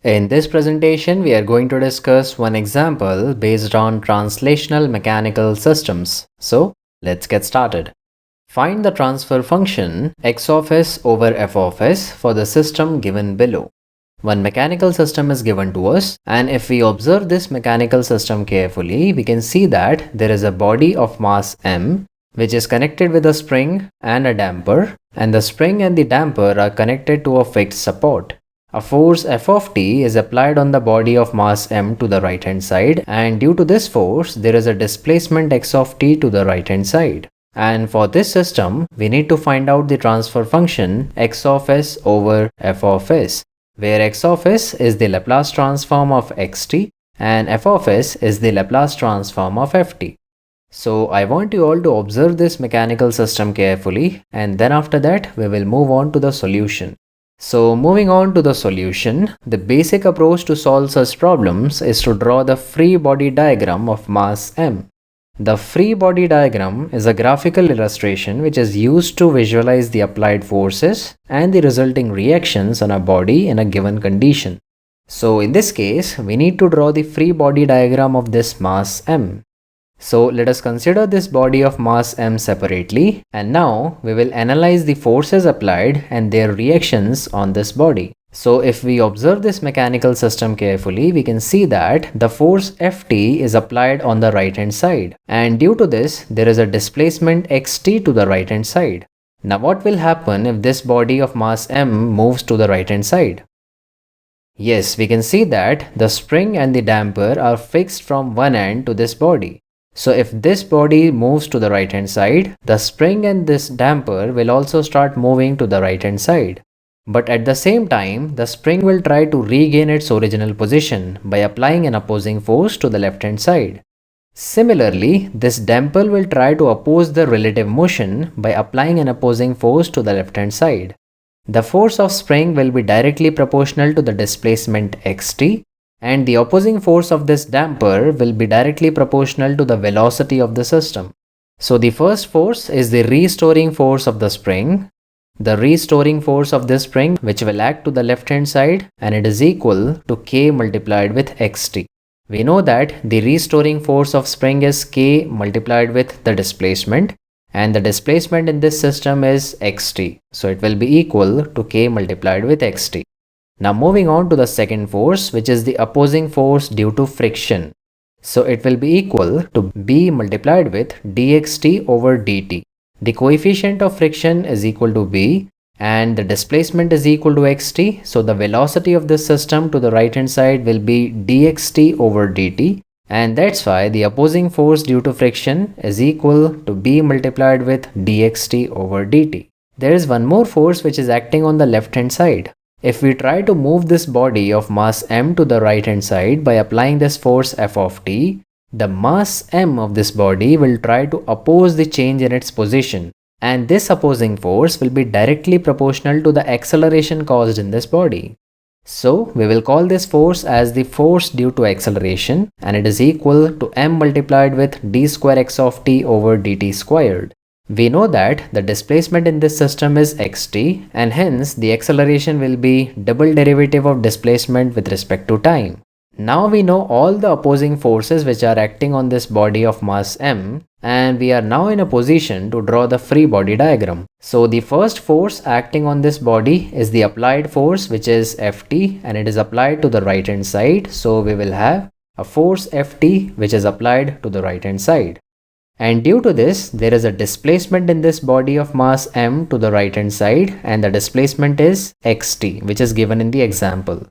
In this presentation, we are going to discuss one example based on translational mechanical systems. So, let's get started. Find the transfer function x of s over f of s for the system given below. One mechanical system is given to us, and if we observe this mechanical system carefully, we can see that there is a body of mass m which is connected with a spring and a damper, and the spring and the damper are connected to a fixed support. A force F of t is applied on the body of mass m to the right hand side, and due to this force there is a displacement x of t to the right hand side. And for this system we need to find out the transfer function x of s over f of s, where x of s is the Laplace transform of xt and f of s is the Laplace transform of ft. So I want you all to observe this mechanical system carefully, and then after that we will move on to the solution. So moving on to the solution, the basic approach to solve such problems is to draw the free body diagram of mass m. The free body diagram is a graphical illustration which is used to visualize the applied forces and the resulting reactions on a body in a given condition. So in this case, we need to draw the free body diagram of this mass m. So let us consider this body of mass m separately, and now we will analyze the forces applied and their reactions on this body. So if we observe this mechanical system carefully, we can see that the force Ft is applied on the right hand side, and due to this there is a displacement xt to the right hand side. Now what will happen if this body of mass m moves to the right hand side? Yes, we can see that the spring and the damper are fixed from one end to this body. So if this body moves to the right hand side, the spring and this damper will also start moving to the right hand side. But at the same time, the spring will try to regain its original position by applying an opposing force to the left hand side. Similarly, this damper will try to oppose the relative motion by applying an opposing force to the left hand side. The force of spring will be directly proportional to the displacement xt, and the opposing force of this damper will be directly proportional to the velocity of the system. So the first force is the restoring force of the spring. The restoring force of this spring which will act to the left hand side, and it is equal to k multiplied with xt. We know that the restoring force of spring is k multiplied with the displacement, and the displacement in this system is xt. So it will be equal to k multiplied with xt. Now moving on to the second force, which is the opposing force due to friction. So it will be equal to b multiplied with dxt over dt. The coefficient of friction is equal to b and the displacement is equal to xt. So the velocity of this system to the right hand side will be dxt over dt, and that's why the opposing force due to friction is equal to b multiplied with dxt over dt. There is one more force which is acting on the left hand side. If we try to move this body of mass m to the right hand side by applying this force f of t, the mass m of this body will try to oppose the change in its position, and this opposing force will be directly proportional to the acceleration caused in this body. So we will call this force as the force due to acceleration, and it is equal to m multiplied with d square x of t over dt squared. We know that the displacement in this system is xt, and hence the acceleration will be double derivative of displacement with respect to time. Now we know all the opposing forces which are acting on this body of mass m, and we are now in a position to draw the free body diagram. So the first force acting on this body is the applied force, which is Ft, and it is applied to the right hand side. So we will have a force Ft which is applied to the right hand side. And due to this, there is a displacement in this body of mass m to the right hand side, and the displacement is xt, which is given in the example.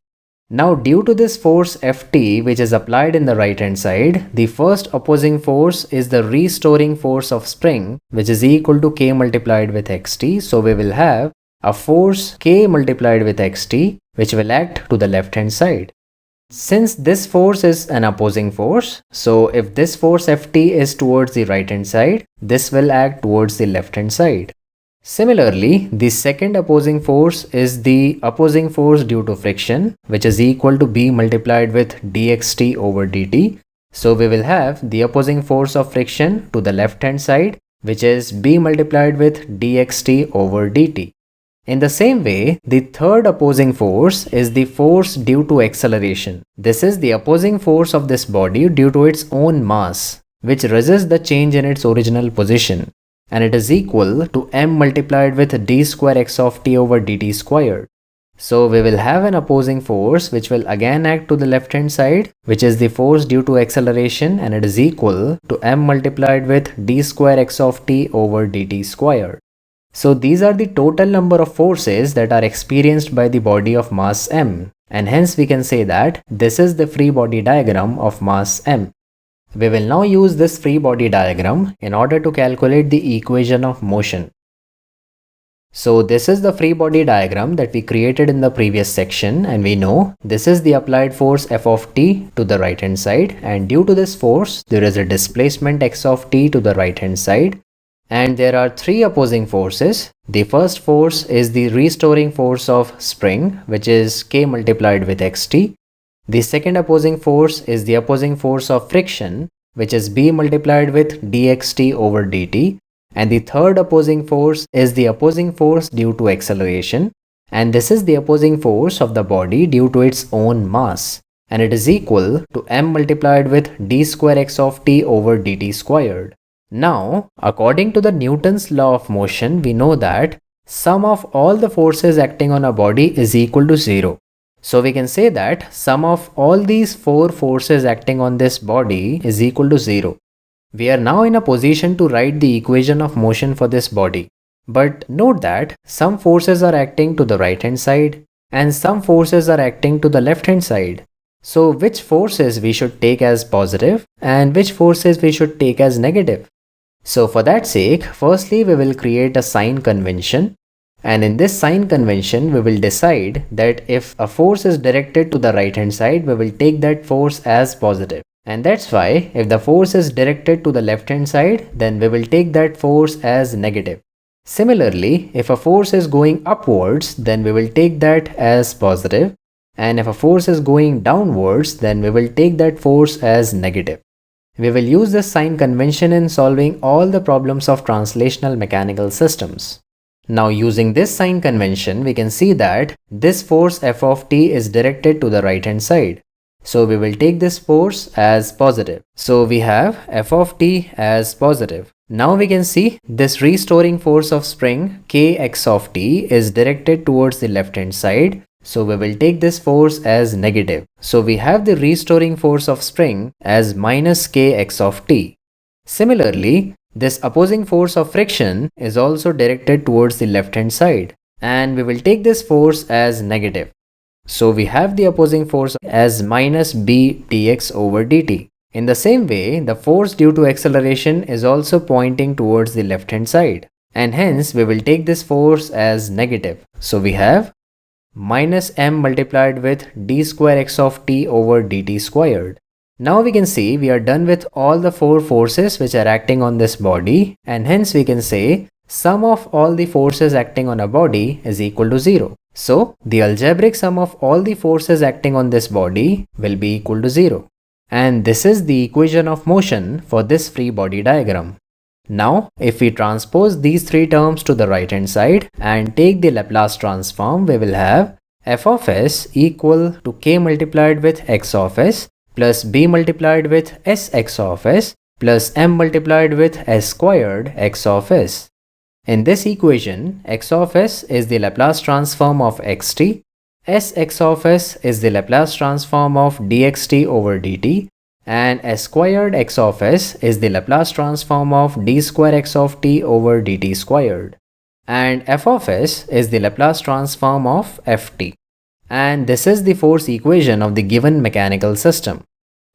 Now due to this force Ft which is applied in the right hand side, the first opposing force is the restoring force of spring, which is equal to k multiplied with xt. So we will have a force k multiplied with xt which will act to the left hand side. Since this force is an opposing force, so if this force Ft is towards the right hand side, this will act towards the left hand side. Similarly, the second opposing force is the opposing force due to friction, which is equal to b multiplied with dxt over dt. So we will have the opposing force of friction to the left hand side, which is b multiplied with dxt over dt. In the same way, the third opposing force is the force due to acceleration. This is the opposing force of this body due to its own mass, which resists the change in its original position, and it is equal to m multiplied with d square x of t over dt squared. So we will have an opposing force which will again act to the left hand side, which is the force due to acceleration, and it is equal to m multiplied with d square x of t over dt squared. So these are the total number of forces that are experienced by the body of mass m, and hence we can say that this is the free body diagram of mass m. We will now use this free body diagram in order to calculate the equation of motion. So this is the free body diagram that we created in the previous section, and we know this is the applied force f of t to the right hand side, and due to this force there is a displacement x of t to the right hand side, and there are three opposing forces. The first force is the restoring force of spring, which is k multiplied with xt. The second opposing force is the opposing force of friction, which is b multiplied with dxt over dt. And the third opposing force is the opposing force due to acceleration, and this is the opposing force of the body due to its own mass, and it is equal to m multiplied with d square x of t over dt squared. Now, according to the Newton's law of motion, we know that sum of all the forces acting on a body is equal to 0. So we can say that sum of all these four forces acting on this body is equal to 0. We are now in a position to write the equation of motion for this body. But note that some forces are acting to the right hand side and some forces are acting to the left hand side. So which forces we should take as positive and which forces we should take as negative? So for that sake, firstly we will create a sign convention, and in this sign convention we will decide that if a force is directed to the right hand side, we will take that force as positive. And that's why if the force is directed to the left hand side, then we will take that force as negative. Similarly, if a force is going upwards, then we will take that as positive, and if a force is going downwards, then we will take that force as negative. We will use this sign convention in solving all the problems of translational mechanical systems. Now using this sign convention, we can see that this force f of t is directed to the right hand side. So we will take this force as positive. So we have f of t as positive. Now we can see this restoring force of spring kx of t is directed towards the left hand side. So we will take this force as negative. So we have the restoring force of spring as minus kx of t. Similarly, this opposing force of friction is also directed towards the left hand side, and we will take this force as negative. So we have the opposing force as minus b dx over dt. In the same way, the force due to acceleration is also pointing towards the left hand side, and hence we will take this force as negative. So we have minus m multiplied with d square x of t over dt squared. Now we can see we are done with all the four forces which are acting on this body, and hence we can say sum of all the forces acting on a body is equal to 0. So the algebraic sum of all the forces acting on this body will be equal to 0. And this is the equation of motion for this free body diagram. Now if we transpose these three terms to the right hand side and take the Laplace transform, we will have f of s equal to k multiplied with x of s plus b multiplied with sx of s plus m multiplied with s squared x of s. In this equation, x of s is the Laplace transform of xt, sx of s is the Laplace transform of dxt over dt, and s squared x of s is the Laplace transform of d square x of t over dt squared. And f of s is the Laplace transform of ft. And this is the force equation of the given mechanical system.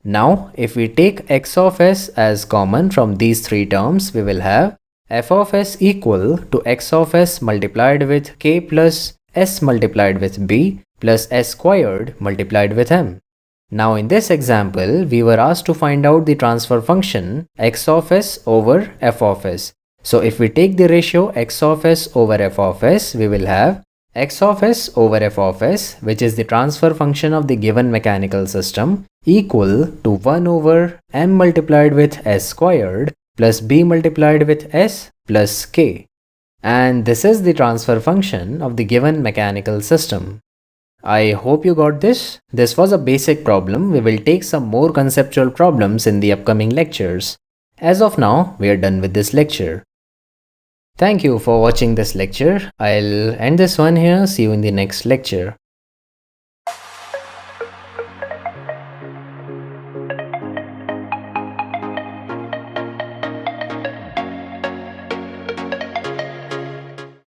Now, if we take x of s as common from these three terms, we will have f of s equal to x of s multiplied with k plus s multiplied with b plus s squared multiplied with m. Now in this example, we were asked to find out the transfer function x of s over f of s. So if we take the ratio x of s over f of s, we will have x of s over f of s, which is the transfer function of the given mechanical system, equal to 1 over m multiplied with s squared plus b multiplied with s plus k. And this is the transfer function of the given mechanical system. I hope you got this. This was a basic problem. We will take some more conceptual problems in the upcoming lectures. As of now, we are done with this lecture. Thank you for watching this lecture. I'll end this one here. See you in the next lecture.